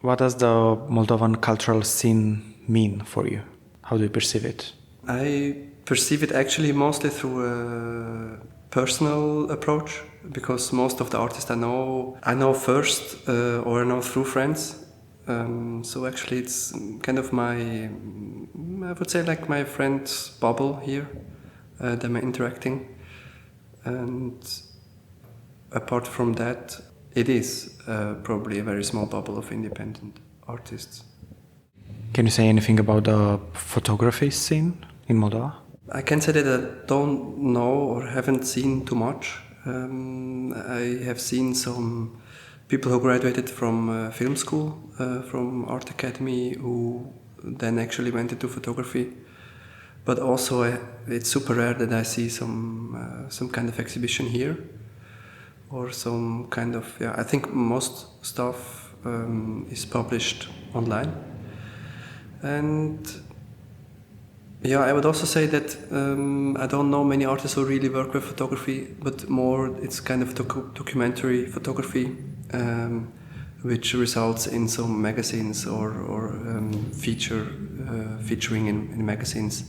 What does the Moldovan cultural scene mean for you? How do you perceive it? I perceive it actually mostly through a personal approach, because most of the artists I know first or I know through friends. So actually it's kind of I would say like my friend's bubble here that I'm interacting. And apart from that, it is probably a very small bubble of independent artists. Can you say anything about the photography scene in Moldova? I can say that I don't know or haven't seen too much. I have seen some people who graduated from film school, from art academy, who then actually went into photography. But also it's super rare that I see some kind of exhibition here, or some kind of, I think most stuff is published online. And I would also say that I don't know many artists who really work with photography, but more it's kind of documentary photography, which results in some magazines or featuring in magazines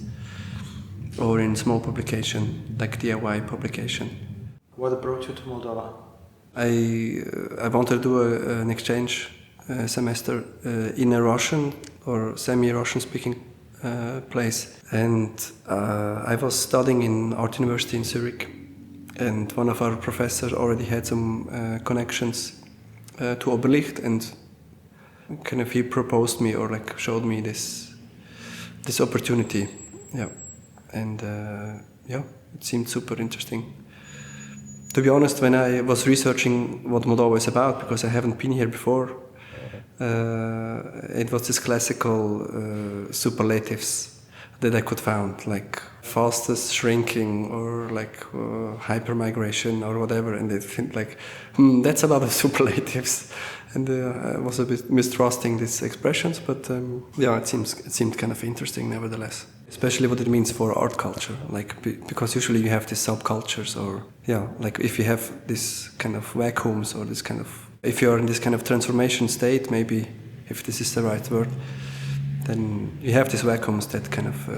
or in small publication, like DIY publication. What brought you to Moldova? I wanted to do an exchange semester in a Russian or semi-Russian speaking place, and I was studying in art university in Zurich, and one of our professors already had some connections to Oberlicht, and kind of he proposed me or like showed me this opportunity, and it seemed super interesting. To be honest, when I was researching what Moldova is about, because I haven't been here before, it was this classical superlatives that I could find, like fastest shrinking or like hypermigration or whatever, and I think like, that's a lot of superlatives, and I was a bit mistrusting these expressions, but it seemed kind of interesting nevertheless. Especially what it means for art culture, like because usually you have these subcultures, or like if you have this kind of vacuums or this kind of, if you're in this kind of transformation state, maybe if this is the right word, then you have these vacuums that kind of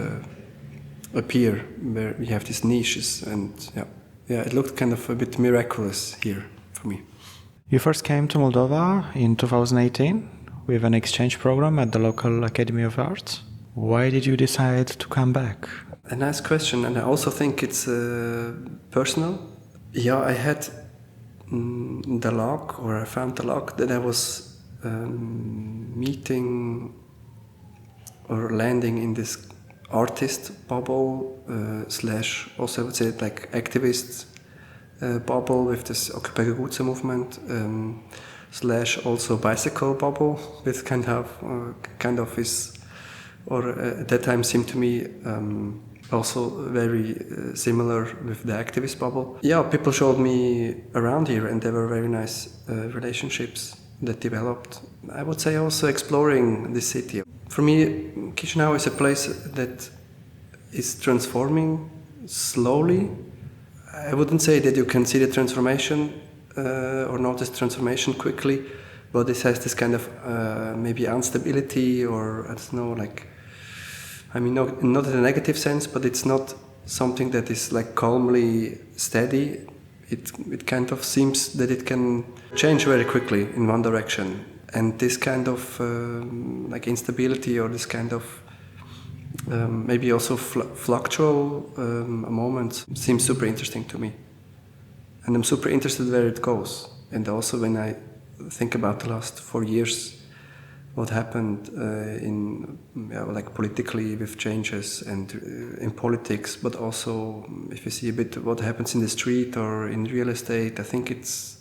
appear where you have these niches, and it looked kind of a bit miraculous here for me. You first came to Moldova in 2018 with an exchange program at the local Academy of Arts. Why did you decide to come back? A nice question, and I also think it's personal. I had the luck, or I found the luck, that I was meeting or landing in this artist bubble slash, also I would say like activist bubble with this Occupy Gugutse movement, slash also bicycle bubble with kind of is, or at that time seemed to me also very similar with the activist bubble. People showed me around here, and there were very nice relationships that developed. I would say also exploring the city. For me, Chișinău is a place that is transforming slowly. I wouldn't say that you can see the transformation or notice transformation quickly, but it has this kind of maybe instability, or I don't know, like, I mean, not in a negative sense, but it's not something that is like calmly steady. It kind of seems that it can change very quickly in one direction, and this kind of like instability, or this kind of maybe also fluctual moments seems super interesting to me, and I'm super interested where it goes. And also when I think about the last 4 years, what happened like politically with changes and in politics, but also if you see a bit what happens in the street or in real estate, I think it's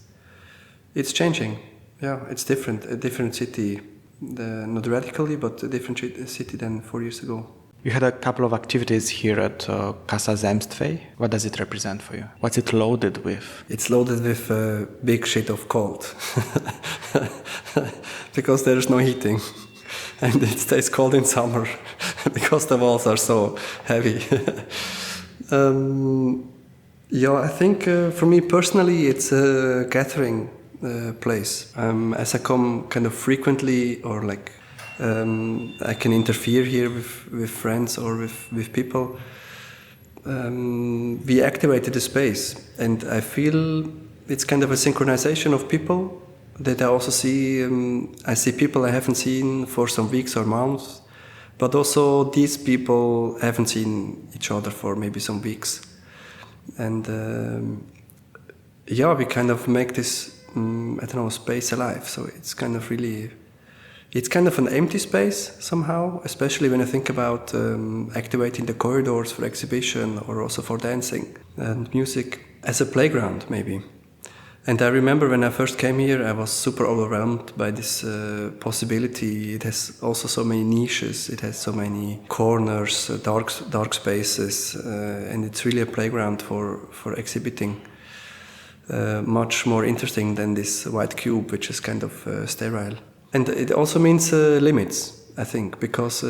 changing. It's different, a different city, not radically, but a different city than 4 years ago. You had a couple of activities here at Casa Zemstvei. What does it represent for you? What's it loaded with? It's loaded with a big shit of cold. Because there's no heating. And it stays cold in summer because the walls are so heavy. I think for me personally it's a gathering place. As I come kind of frequently, or like I can interfere here with friends or with people, we activated the space, and I feel it's kind of a synchronization of people that I also see. I see people I haven't seen for some weeks or months, but also these people haven't seen each other for maybe some weeks. And we kind of make this, space alive. So it's kind of really, it's kind of an empty space somehow, especially when I think about activating the corridors for exhibition or also for dancing and music as a playground maybe. And I remember when I first came here, I was super overwhelmed by this possibility. It has also so many niches, it has so many corners, dark spaces, and it's really a playground for exhibiting. Much more interesting than this white cube, which is kind of sterile. And it also means limits, I think, because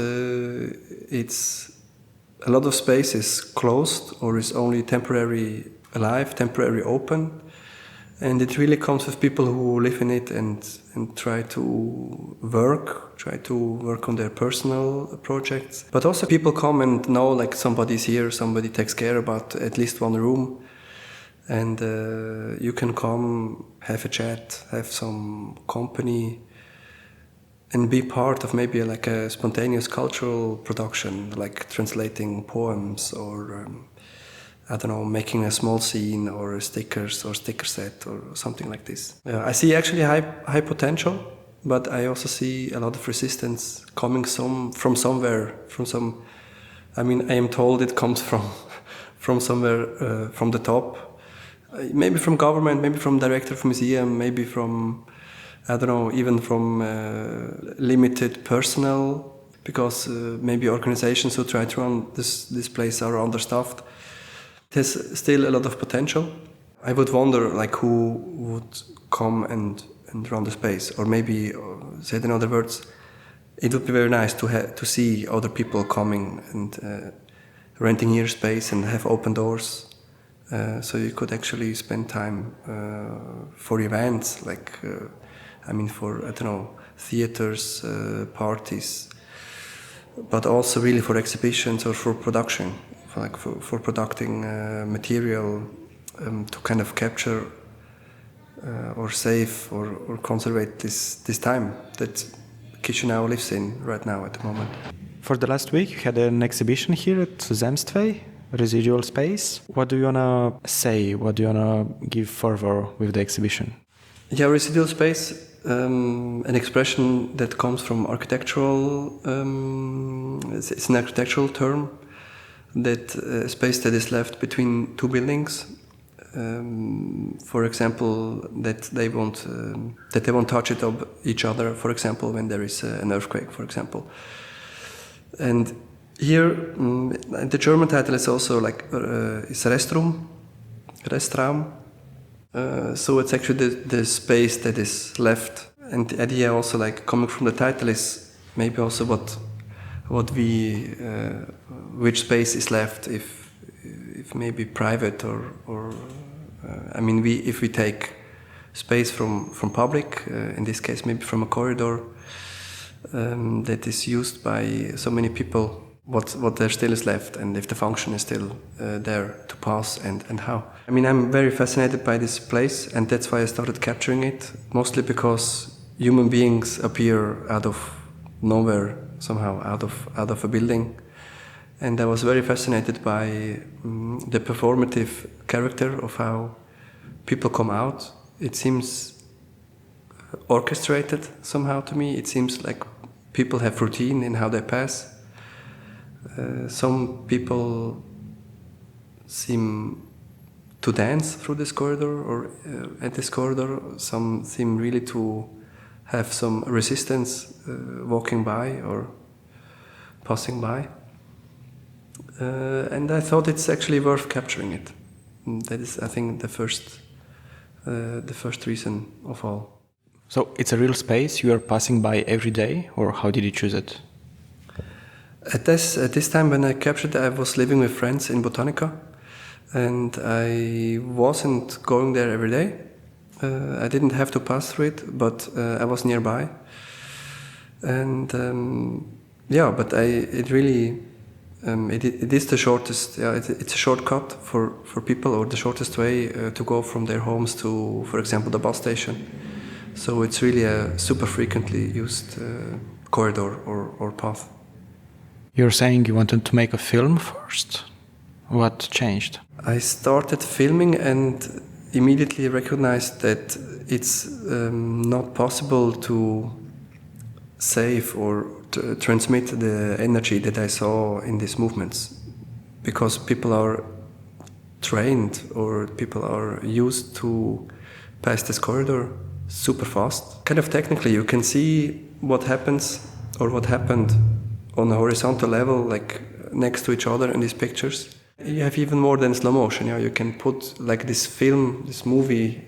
it's a lot of space is closed or is only temporary alive, temporary open. And it really comes with people who live in it and try to work on their personal projects. But also people come and know like somebody's here, somebody takes care about at least one room. And you can come, have a chat, have some company, and be part of maybe like a spontaneous cultural production, like translating poems or making a small scene or stickers or sticker set or something like this. I see actually high potential, but I also see a lot of resistance coming from somewhere, I am told it comes from somewhere, from the top. Maybe from government, maybe from director of museum, maybe from, even from limited personnel, because maybe organizations who try to run this place are understaffed. It has still a lot of potential. I would wonder like who would come and run the space, or maybe, said in other words, it would be very nice to see other people coming and renting here space and have open doors. So you could actually spend time for events, like, for, theaters, parties, but also really for exhibitions or for production, for producing material to kind of capture or save or conserve this time that Chișinău lives in right now at the moment. For the last week, you had an exhibition here at Zemstvei, residual space. What do you want to say? What do you want to give further with the exhibition? Yeah, residual space, an expression that comes from architectural, it's an architectural term, that space that is left between two buildings, for example, that they won't touch each other, for example, when there is an earthquake, for example. And here, the German title is also like is Restraum. So it's actually the space that is left. And the idea also, like coming from the title, is maybe also which space is left if maybe private or if we take space from public, in this case maybe from a corridor that is used by so many people, what there still is left, and if the function is still there to pass, and how. I'm very fascinated by this place, and that's why I started capturing it, mostly because human beings appear out of nowhere, somehow out of a building. And I was very fascinated by the performative character of how people come out. It seems orchestrated somehow to me. It seems like people have routine in how they pass. Some people seem to dance through this corridor or at this corridor. Some seem really to have some resistance walking by or passing by. And I thought it's actually worth capturing it. That is, I think, the first reason of all. So it's a real space you are passing by every day, or how did you choose it? At this time when I captured it, I was living with friends in Botanica, and I wasn't going there every day. I didn't have to pass through it, but I was nearby. And but it really, it is the shortest, it's a shortcut for people, or the shortest way to go from their homes to, for example, the bus station. So it's really a super frequently used corridor or path. You're saying you wanted to make a film first? What changed? I started filming and immediately recognized that it's not possible to save or to transmit the energy that I saw in these movements, because people are trained or people are used to pass this corridor super fast. Kind of technically, you can see what happens or what happened on a horizontal level, like next to each other in these pictures. You have even more than slow motion. You can put like this film, this movie,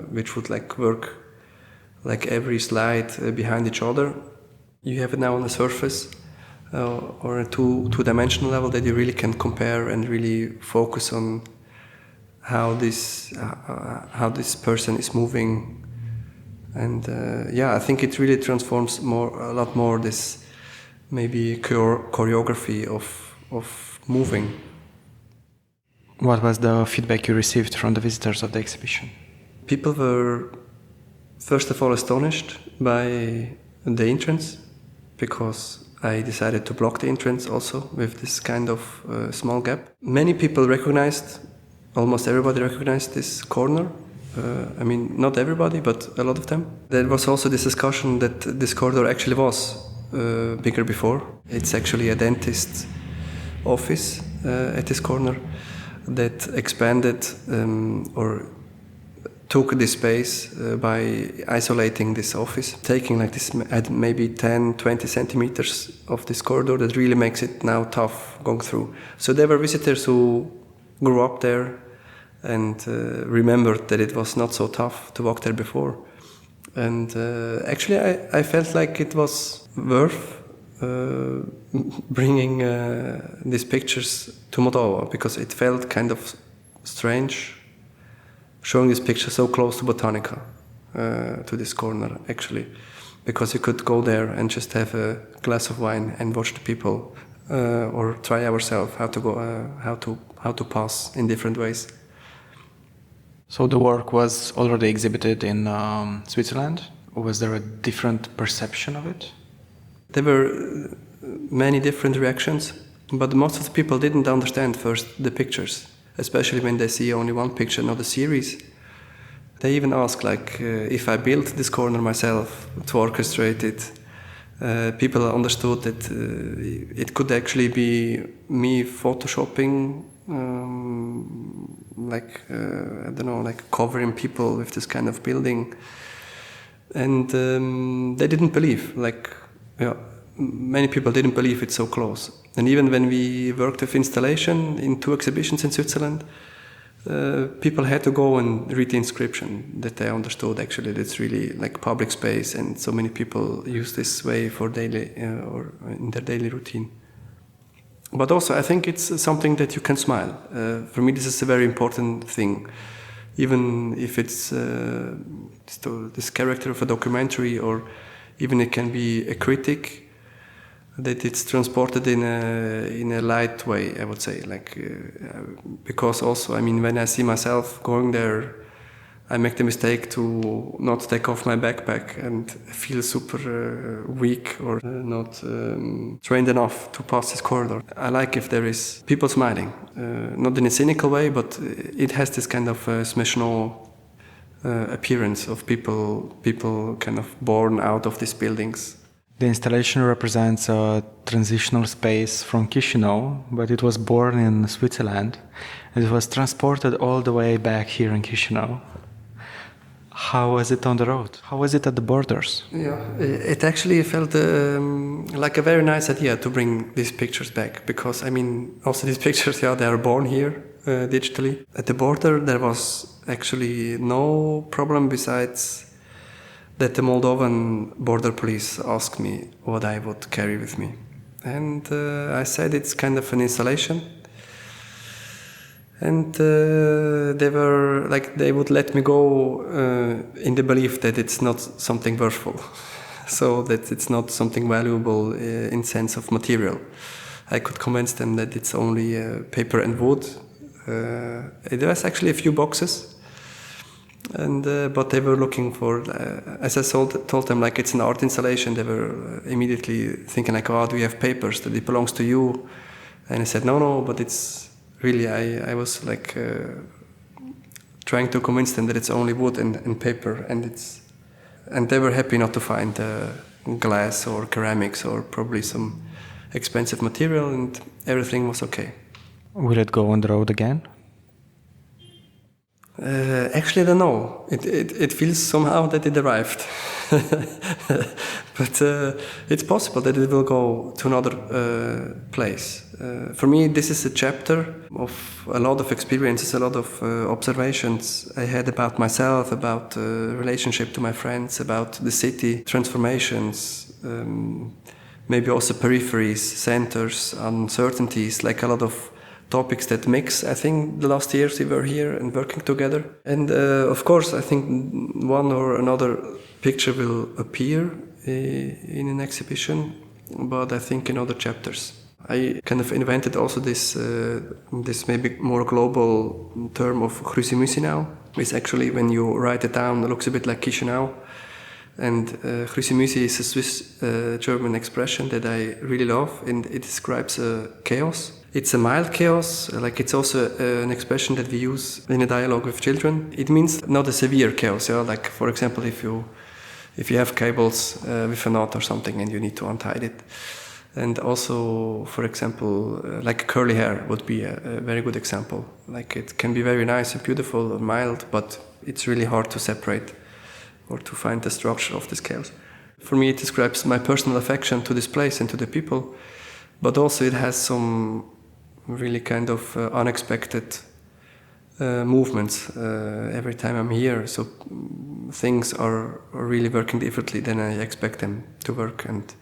which would like work like every slide behind each other. You have it now on the surface or a two-dimensional level that you really can compare and really focus on how this person is moving. And I think it really transforms a lot more this maybe choreography of moving. What was the feedback you received from the visitors of the exhibition? People were first of all astonished by the entrance, because I decided to block the entrance also with this kind of small gap. Many people recognized, almost everybody recognized this corner. I mean, not everybody, but a lot of them. There was also this discussion that this corridor actually was bigger before. It's actually a dentist's office at this corner that expanded or took this space by isolating this office, taking like this maybe 10-20 centimeters of this corridor that really makes it now tough going through. So there were visitors who grew up there and remembered that it was not so tough to walk there before. And actually I felt like it was worth bringing these pictures to Moldova, because it felt kind of strange showing this picture so close to Botanica, to this corner actually, because you could go there and just have a glass of wine and watch the people, or try ourselves how to pass in different ways. So the work was already exhibited in Switzerland, or was there a different perception of it? There were many different reactions, but most of the people didn't understand first the pictures, especially when they see only one picture, not a series. They even ask like if I built this corner myself to orchestrate it. People understood that it could actually be me photoshopping, I don't know, like covering people with this kind of building. And they didn't believe, many people didn't believe it's so close. And even when we worked with installation in 2 exhibitions in Switzerland, people had to go and read the inscription, that they understood actually that it's really like public space, and so many people use this way for daily or in their daily routine. But also I think it's something that you can smile. For me this is a very important thing. Even if it's this character of a documentary, or even it can be a critic, that it's transported in a light way, I would say, because also, I mean, when I see myself going there, I make the mistake to not take off my backpack and feel super weak or not trained enough to pass this corridor. I like if there is people smiling, not in a cynical way, but it has this kind of smeszno appearance of people kind of born out of these buildings. The installation represents a transitional space from Chișinău, but it was born in Switzerland. It was transported all the way back here in Chișinău. How was it on the road? How was it at the borders? Yeah, it actually felt like a very nice idea to bring these pictures back, because I mean, also these pictures, they are born here digitally. At the border, there was actually no problem besides that the Moldovan border police asked me what I would carry with me. And I said it's kind of an installation. And they would let me go in the belief that it's not something worthful, so that it's not something valuable in sense of material. I could convince them that it's only paper and wood. There was actually a few boxes, and but they were looking for, as I told them, like it's an art installation. They were immediately thinking like, oh, do you have papers that it belongs to you? And I said, no, but it's really, I was like trying to convince them that it's only wood and paper, and they were happy not to find glass or ceramics or probably some expensive material, and everything was okay. Will it go on the road again? Actually, I don't know. It feels somehow that it arrived. But it's possible that it will go to another place. For me, this is a chapter of a lot of experiences, a lot of observations I had about myself, about relationship to my friends, about the city, transformations, maybe also peripheries, centers, uncertainties, like a lot of topics that mix. I think the last years we were here and working together. And of course, I think one or another picture will appear in an exhibition, but I think in other chapters. I kind of invented also this maybe more global term of Cruzimusi now. It's actually, when you write it down, it looks a bit like Chișinău. And Cruzimusi is a Swiss-German expression that I really love, and it describes chaos. It's a mild chaos, like it's also an expression that we use in a dialogue with children. It means not a severe chaos, yeah? Like for example, if you have cables with a knot or something and you need to untie it. And also, for example, like curly hair would be a very good example. Like it can be very nice and beautiful or mild, but it's really hard to separate or to find the structure of this chaos. For me, it describes my personal affection to this place and to the people, but also it has some really kind of unexpected movements every time I'm here. So things are really working differently than I expect them to work. And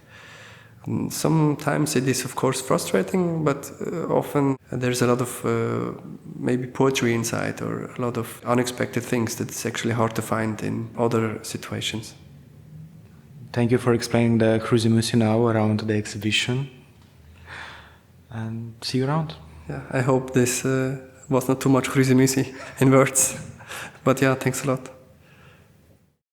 sometimes it is, of course, frustrating, but often there's a lot of maybe poetry inside, or a lot of unexpected things that it's actually hard to find in other situations. Thank you for explaining the Cruzimusi now around the exhibition. And see you around. Yeah, I hope this was not too much Cruzimusi in words. But yeah, thanks a lot.